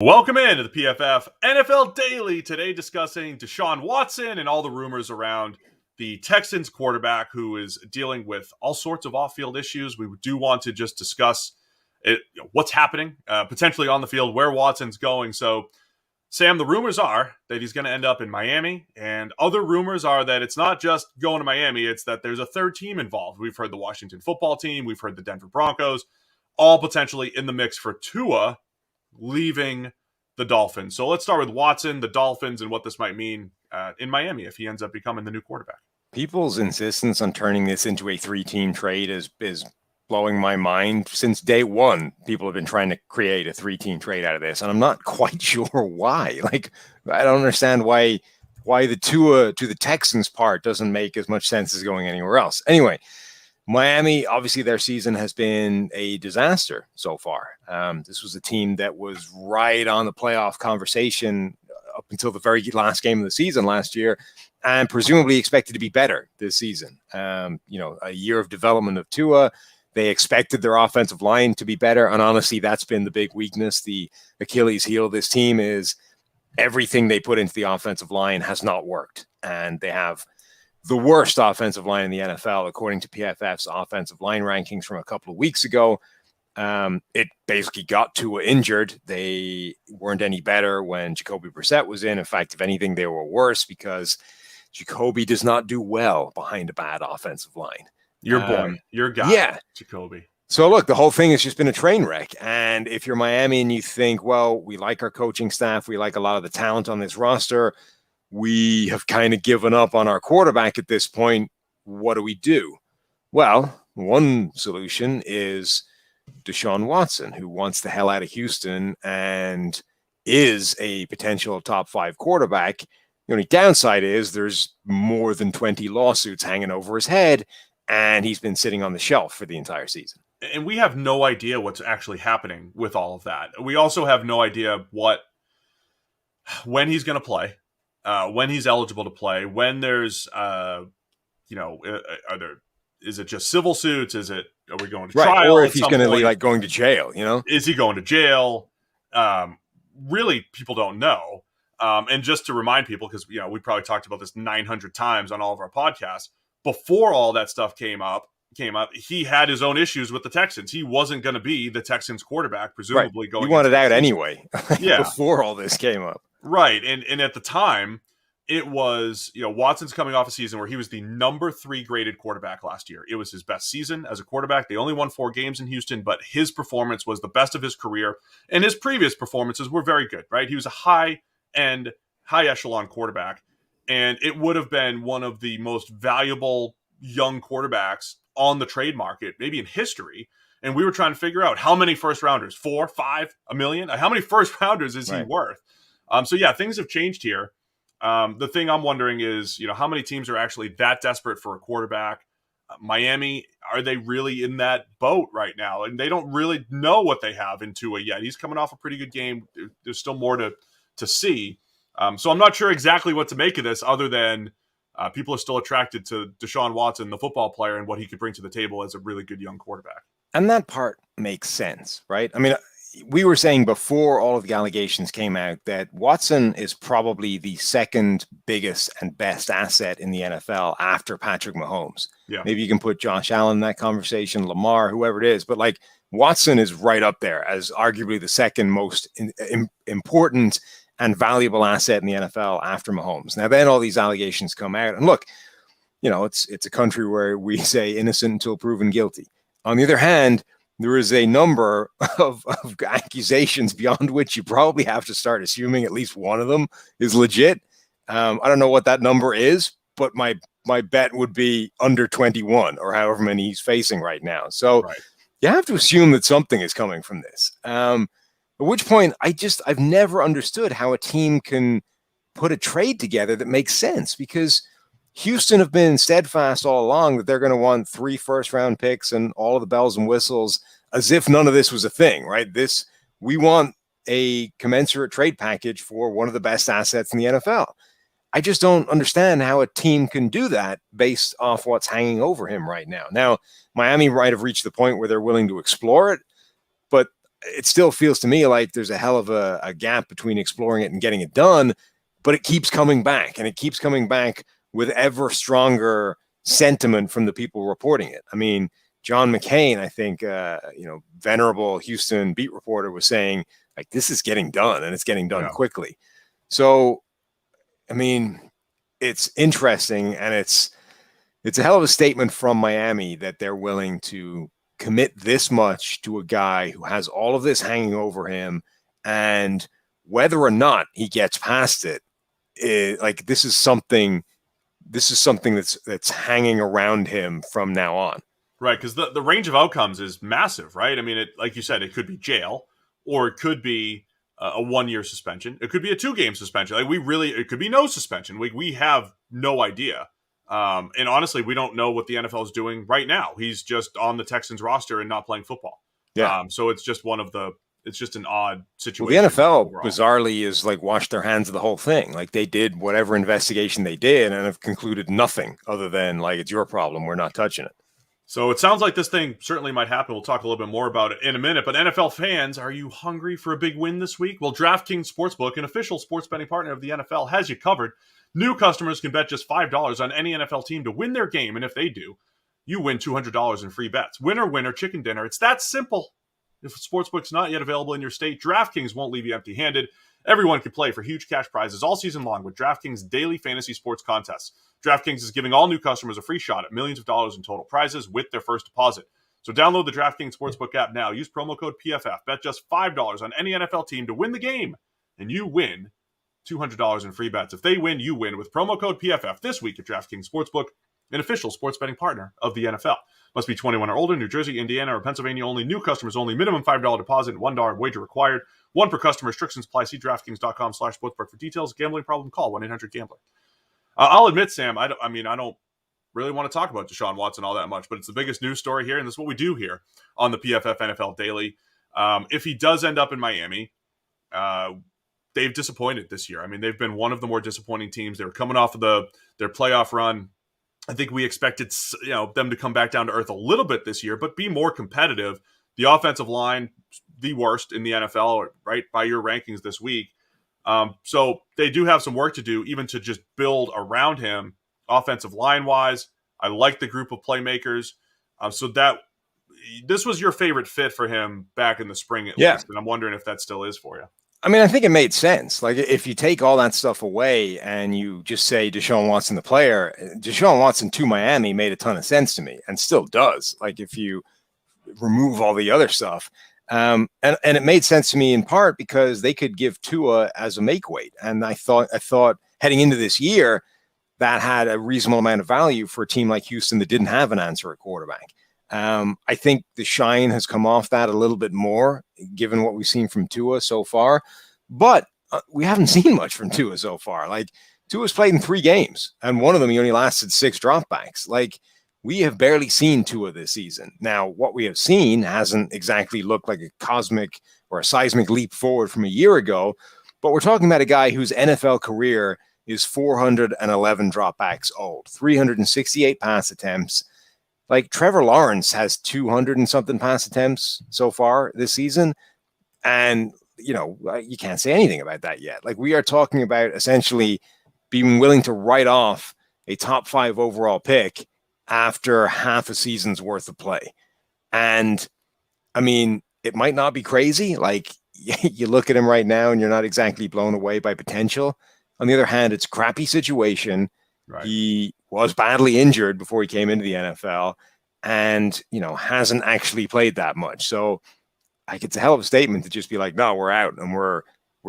Welcome into the PFF NFL Daily. Today discussing Deshaun Watson and all the rumors around the Texans quarterback who is dealing with all sorts of off-field issues. We do want to just discuss what's happening potentially on the field, where Watson's going. So, Sam, the rumors are that he's going to end up in Miami, and other rumors are that it's not just going to Miami, it's that there's a third team involved. We've heard the Washington football team, we've heard the Denver Broncos, all potentially in the mix for Tua leaving the Dolphins. So let's start with Watson, the Dolphins, and what this might mean in Miami if he ends up becoming the new quarterback. People's insistence on turning this into a three-team trade is blowing my mind. Since day one, people have been trying to create a three-team trade out of this, and I'm not quite sure why. I don't understand why the Tua to the Texans part doesn't make as much sense as going anywhere else. Anyway, Miami, obviously their season has been a disaster so far. This was a team that was right on the playoff conversation up until the very last game of the season last year, and presumably expected to be better this season. A year of development of Tua. They expected their offensive line to be better, and honestly, that's been the big weakness. The Achilles heel of this team is everything they put into the offensive line has not worked, and they have the worst offensive line in the NFL, according to PFF's offensive line rankings from a couple of weeks ago. It basically got Tua injured. They weren't any better when Jacoby Brissett was in. In fact, if anything, they were worse because Jacoby does not do well behind a bad offensive line. Your boy, your guy, yeah, Jacoby. So look, the whole thing has just been a train wreck. And if you're Miami and you think, well, we like our coaching staff, we like a lot of the talent on this roster, we have kind of given up on our quarterback at this point. What do we do? Well, one solution is Deshaun Watson, who wants the hell out of Houston and is a potential top 5 quarterback. The only downside is there's more than 20 lawsuits hanging over his head, and he's been sitting on the shelf for the entire season. And we have no idea what's actually happening with all of that. We also have no idea when he's going to play. When he's eligible to play, when there's, is it just civil suits? Are we going to trial? Or if he's going to be going to jail, Is he going to jail? Really, people don't know. And just to remind people, because, we probably talked about this 900 times on all of our podcasts, before all that stuff came up, he had his own issues with the Texans. He wasn't going to be the Texans quarterback, presumably going. He wanted out anyway. Yeah. Before all this came up. Right. And at the time, it was, Watson's coming off a season where he was the number 3 graded quarterback last year. It was his best season as a quarterback. They only won 4 games in Houston, but his performance was the best of his career. And his previous performances were very good, right? He was a high-end, high-echelon quarterback. And it would have been one of the most valuable young quarterbacks on the trade market, maybe in history. And we were trying to figure out how many first-rounders, 4, 5, a million? How many first-rounders is he worth? Things have changed here. The thing I'm wondering is, how many teams are actually that desperate for a quarterback? Miami, are they really in that boat right now? And they don't really know what they have in Tua yet. He's coming off a pretty good game. There's still more to see. So I'm not sure exactly what to make of this other than people are still attracted to Deshaun Watson, the football player, and what he could bring to the table as a really good young quarterback. And that part makes sense, right? I mean, we were saying before all of the allegations came out that Watson is probably the second biggest and best asset in the NFL after Patrick Mahomes. Yeah. Maybe you can put Josh Allen in that conversation, Lamar, whoever it is. But Watson is right up there as arguably the second most important and valuable asset in the NFL after Mahomes. Now, then all these allegations come out. And look, it's a country where we say innocent until proven guilty. On the other hand, there is a number of accusations beyond which you probably have to start assuming at least one of them is legit. I don't know what that number is, but my bet would be under 21 or however many he's facing right now. So You have to assume that something is coming from this. At which point, I've never understood how a team can put a trade together that makes sense, because Houston have been steadfast all along that they're going to want 3 first-round picks and all of the bells and whistles, as if none of this was a thing, right? We want a commensurate trade package for one of the best assets in the NFL. I just don't understand how a team can do that based off what's hanging over him right now. Now, Miami might have reached the point where they're willing to explore it, but it still feels to me like there's a hell of a gap between exploring it and getting it done, but it keeps coming back, and it keeps coming back with ever stronger sentiment from the people reporting it. I mean, John McCain, I think, venerable Houston beat reporter, was saying, like, this is getting done, and it's getting done quickly. So, I mean, it's interesting, and it's a hell of a statement from Miami that they're willing to commit this much to a guy who has all of this hanging over him, and whether or not he gets past it, like, this is something that's hanging around him from now on. Right, because the range of outcomes is massive, right? I mean, it, like you said, it could be jail, or it could be a 1-year suspension. It could be a 2-game suspension. Like, it could be no suspension. We have no idea. And honestly, we don't know what the NFL is doing right now. He's just on the Texans roster and not playing football. Yeah. So it's just it's just an odd situation. Well, the NFL overall, bizarrely, is like washed their hands of the whole thing. Like, they did whatever investigation they did and have concluded nothing other than, like, it's your problem, we're not touching it. So it sounds like this thing certainly might happen. We'll talk a little bit more about it in a minute. But NFL fans, are you hungry for a big win this week? Well, DraftKings Sportsbook, an official sports betting partner of the NFL, has you covered. New customers can bet just $5 on any NFL team to win their game. And if they do, you win $200 in free bets. Winner, winner, chicken dinner. It's that simple. If Sportsbook's not yet available in your state, DraftKings won't leave you empty-handed. Everyone can play for huge cash prizes all season long with DraftKings daily fantasy sports contests. DraftKings is giving all new customers a free shot at millions of dollars in total prizes with their first deposit. So download the DraftKings Sportsbook app now. Use promo code PFF. Bet just $5 on any NFL team to win the game. And you win $200 in free bets. If they win, you win with promo code PFF this week at DraftKings Sportsbook, an official sports betting partner of the NFL. Must be 21 or older. New Jersey, Indiana, or Pennsylvania only. New customers only. Minimum $5 deposit and $1 wager required. One per customer. Restrictions apply. See DraftKings.com/sportsbook for details. Gambling problem? Call 1-800-GAMBLER. I'll admit, Sam, I don't really want to talk about Deshaun Watson all that much, but it's the biggest news story here, and this is what we do here on the PFF NFL Daily. If he does end up in Miami, they've disappointed this year. I mean, they've been one of the more disappointing teams. They were coming off of their playoff run. I think we expected them to come back down to earth a little bit this year, but be more competitive. The offensive line, the worst in the NFL, right, by your rankings this week. So they do have some work to do, even to just build around him offensive line wise. I like the group of playmakers. So that this was your favorite fit for him back in the spring at least. And I'm wondering if that still is for you. I mean, I think it made sense. Like, if you take all that stuff away and you just say Deshaun Watson the player, Deshaun Watson to Miami made a ton of sense to me, and still does. Like, if you remove all the other stuff. And it made sense to me in part because they could give Tua as a make weight. And I thought heading into this year, that had a reasonable amount of value for a team like Houston that didn't have an answer at quarterback. I think the shine has come off that a little bit more, given what we've seen from Tua so far. But we haven't seen much from Tua so far. Like, Tua's played in 3 games, and one of them he only lasted 6 dropbacks. Like, we have barely seen Tua this season. Now, what we have seen hasn't exactly looked like a cosmic or a seismic leap forward from a year ago, but we're talking about a guy whose NFL career is 411 dropbacks old, 368 pass attempts. Like, Trevor Lawrence has 200 and something pass attempts so far this season. And, you can't say anything about that yet. Like, we are talking about essentially being willing to write off a top 5 overall pick after half a season's worth of play. And, I mean, it might not be crazy. Like, you look at him right now and you're not exactly blown away by potential. On the other hand, it's a crappy situation. Right. He was badly injured before he came into the NFL and, hasn't actually played that much. So, like, it's a hell of a statement to just be like, no, we're out and we're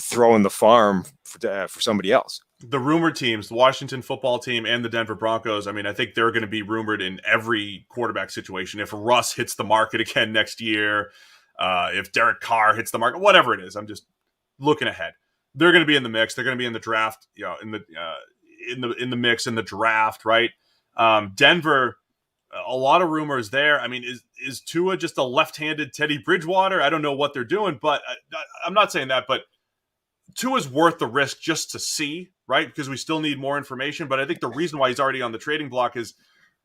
throwing the farm for somebody else. The rumored teams, the Washington football team and the Denver Broncos, I mean, I think they're going to be rumored in every quarterback situation. If Russ hits the market again next year, if Derek Carr hits the market, whatever it is, I'm just looking ahead. They're going to be in the mix. They're going to be in the draft, in the mix in the draft, right? Denver, a lot of rumors there. I mean, is Tua just a left-handed Teddy Bridgewater? I don't know what they're doing, but I'm not saying that, but Tua's worth the risk just to see, right? Because we still need more information. But I think the reason why he's already on the trading block is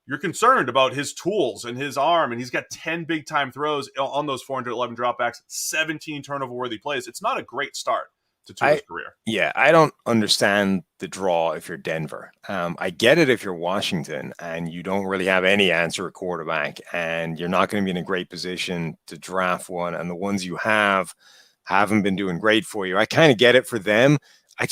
you're concerned about his tools and his arm, and he's got 10 big time throws on those 411 dropbacks, 17 turnover worthy plays. It's not a great start to Tua's career. Yeah, I don't understand the draw if you're Denver. I get it if you're Washington and you don't really have any answer at quarterback and you're not going to be in a great position to draft one, and the ones you haven't been doing great for you. I kind of get it for them. I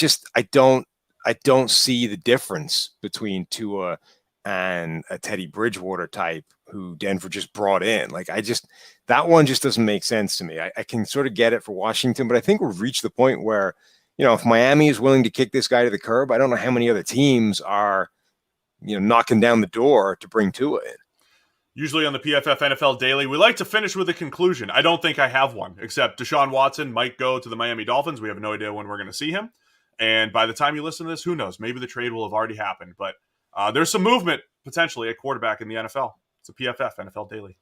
don't see the difference between Tua and a Teddy Bridgewater type who Denver just brought in. Like, that one just doesn't make sense to me. I can sort of get it for Washington, but I think we've reached the point where, if Miami is willing to kick this guy to the curb, I don't know how many other teams are, knocking down the door to bring Tua in. Usually on the PFF NFL Daily, we like to finish with a conclusion. I don't think I have one, except Deshaun Watson might go to the Miami Dolphins. We have no idea when we're going to see him. And by the time you listen to this, who knows? Maybe the trade will have already happened. But there's some movement potentially at quarterback in the NFL. It's a PFF NFL Daily.